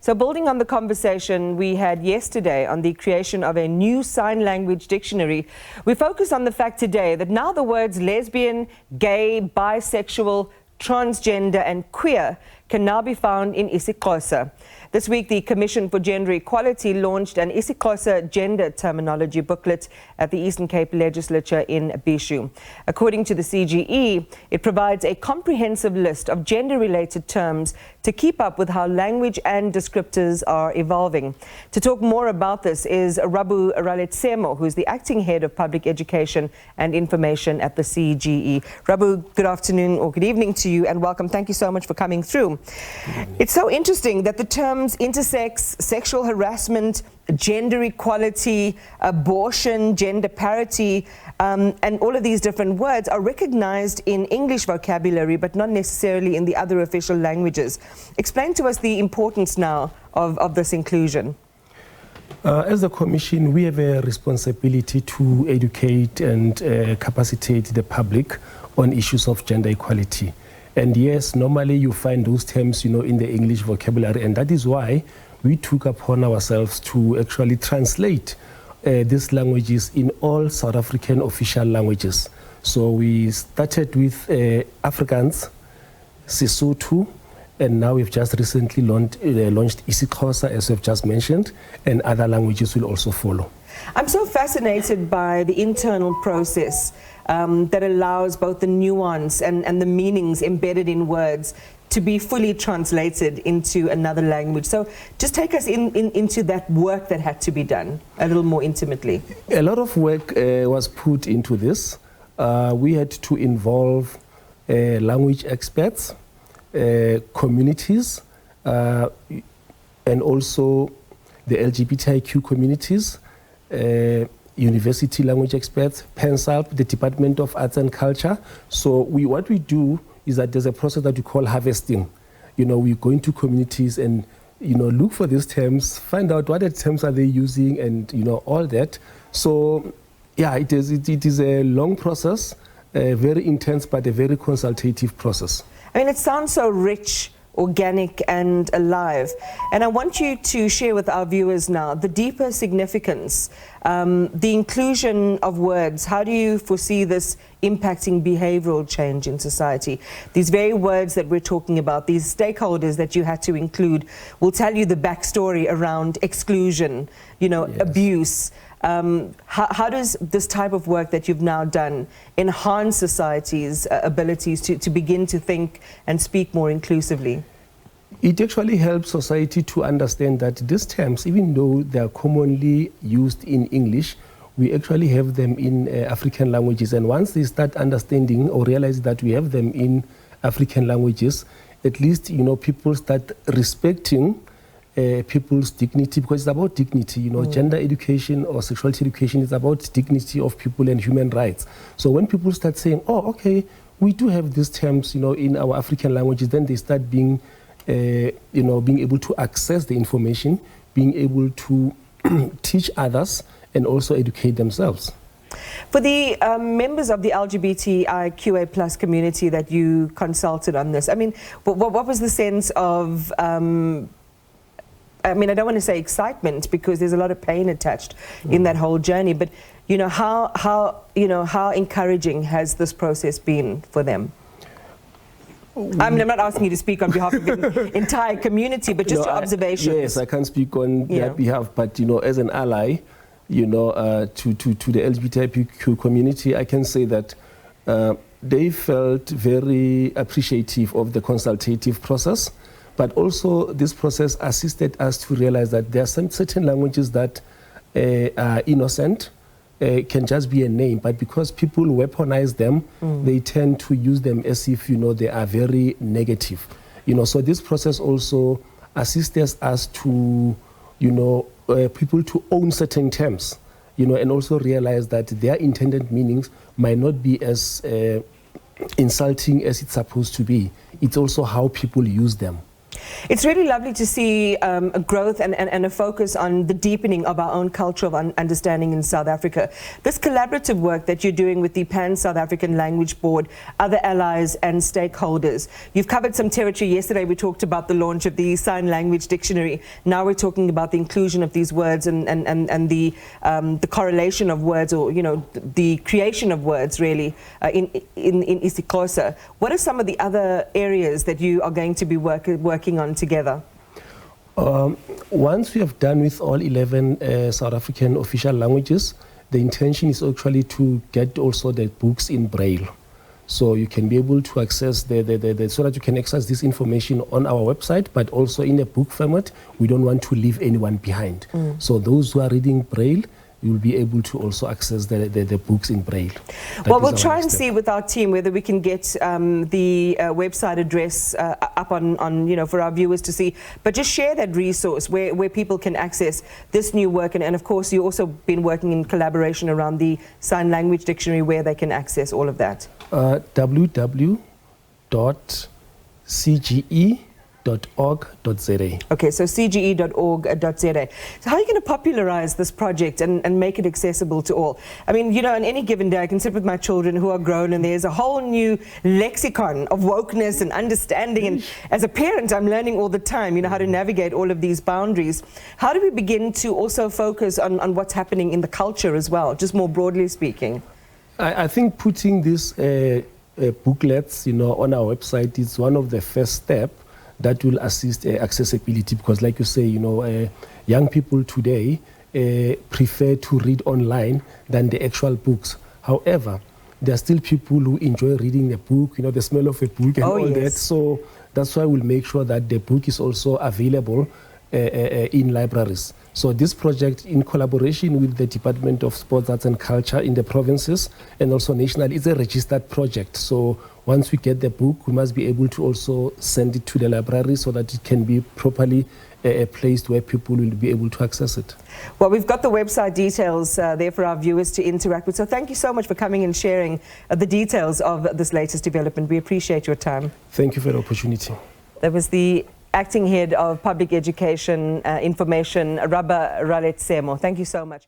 So building on the conversation we had yesterday on the creation of a new sign language dictionary, we focus on the fact today that now the words lesbian, gay, bisexual, transgender and queer can now be found in IsiXhosa. This week, the Commission for Gender Equality launched an IsiXhosa gender terminology booklet at the Eastern Cape Legislature in Bhisho. According to the CGE, it provides a comprehensive list of gender-related terms to keep up with how language and descriptors are evolving. To talk more about this is Rabbuh Raletsemo, who's the acting head of public education and information at the CGE. Rabbuh, good afternoon or good evening to you and welcome. Thank you so much for coming through. It's so interesting that the terms intersex, sexual harassment, gender equality, abortion, gender parity, and all of these different words are recognized in English vocabulary, but not necessarily in the other official languages. Explain to us the importance now of this inclusion. As the Commission, we have a responsibility to educate and capacitate the public on issues of gender equality. And yes, normally you find those terms, in the English vocabulary, and that is why we took upon ourselves to actually translate these languages in all South African official languages. So we started with Afrikaans, Sesotho, and now we've just recently launched IsiXhosa, as we've just mentioned, and other languages will also follow. I'm so fascinated by the internal process that allows both the nuance and the meanings embedded in words to be fully translated into another language. So just take us into that work that had to be done a little more intimately. A lot of work was put into this. We had to involve language experts, communities, and also the LGBTIQ communities, university language experts, PENSALP, the Department of Arts and Culture. So what we do is that there's a process that we call harvesting. We go into communities and, look for these terms, find out what the terms are they using and, all that. So, yeah, it is a long process, very intense, but a very consultative process. I mean, it sounds so rich, organic and alive. And I want you to share with our viewers now the deeper significance, the inclusion of words. How do you foresee this impacting behavioral change in society? These very words that we're talking about, these stakeholders that you had to include, will tell you the backstory around exclusion, yes, abuse. How does this type of work that you've now done enhance society's abilities to begin to think and speak more inclusively? It actually helps society to understand that these terms, even though they are commonly used in English, we actually have them in African languages. And once they start understanding or realize that we have them in African languages, at least, people start respecting people's dignity, because it's about dignity. Gender education or sexuality education is about dignity of people and human rights. So when people start saying, oh, okay, we do have these terms, in our African languages, then they start being, being able to access the information, being able to teach others and also educate themselves. For the members of the LGBTIQA plus community that you consulted on this, I mean, what was the sense of I mean, I don't want to say excitement because there's a lot of pain attached in that whole journey, but how encouraging has this process been for them? I'm not asking you to speak on behalf of the entire community, but just your observations. Yes, I can't speak on their behalf, but as an ally, to the LGBTIQ community, I can say that they felt very appreciative of the consultative process. But also, this process assisted us to realize that there are some certain languages that are innocent, can just be a name, but because people weaponize them, they tend to use them as if, they are very negative. So this process also assists us to, people to own certain terms, and also realize that their intended meanings might not be as insulting as it's supposed to be. It's also how people use them. It's really lovely to see a growth and a focus on the deepening of our own culture of understanding in South Africa. This collaborative work that you're doing with the Pan-South African Language Board, other allies and stakeholders. You've covered some territory. Yesterday we talked about the launch of the Sign Language Dictionary. Now we're talking about the inclusion of these words and the correlation of words, or, you know, the creation of words really in IsiXhosa. What are some of the other areas that you are going to be working on together? Once we have done with all 11 South African official languages, the intention is actually to get also the books in Braille. So you can be able to access so that you can access this information on our website, but also in a book format. We don't want to leave anyone behind. So those who are reading Braille, you'll be able to also access the books in Braille. Well, we'll try and see with our team whether we can get the website address up on, you know, for our viewers to see. But just share that resource where people can access this new work. And of course, you've also been working in collaboration around the Sign Language Dictionary, where they can access all of that. www.cge.org.za. Okay, so cge.org.za. So how are you going to popularize this project and make it accessible to all? I mean, you know, on any given day, I can sit with my children who are grown, and there's a whole new lexicon of wokeness and understanding. And as a parent, I'm learning all the time, you know, how to navigate all of these boundaries. How do we begin to also focus on what's happening in the culture as well, just more broadly speaking? I think putting these booklets, you know, on our website is one of the first steps that will assist accessibility, because like you say, you know, young people today prefer to read online than the actual books. However, there are still people who enjoy reading the book, you know, the smell of a book and all that. So that's why we'll make sure that the book is also available in libraries. So this project, in collaboration with the Department of Sports, Arts and Culture in the provinces and also nationally, is a registered project. So once we get the book, we must be able to also send it to the library so that it can be properly placed where people will be able to access it. Well, we've got the website details there for our viewers to interact with. So thank you so much for coming and sharing the details of this latest development. We appreciate your time. Thank you for the opportunity. That was the Acting Head of Public Education Information, Rabbuh Raletsemo. Thank you so much.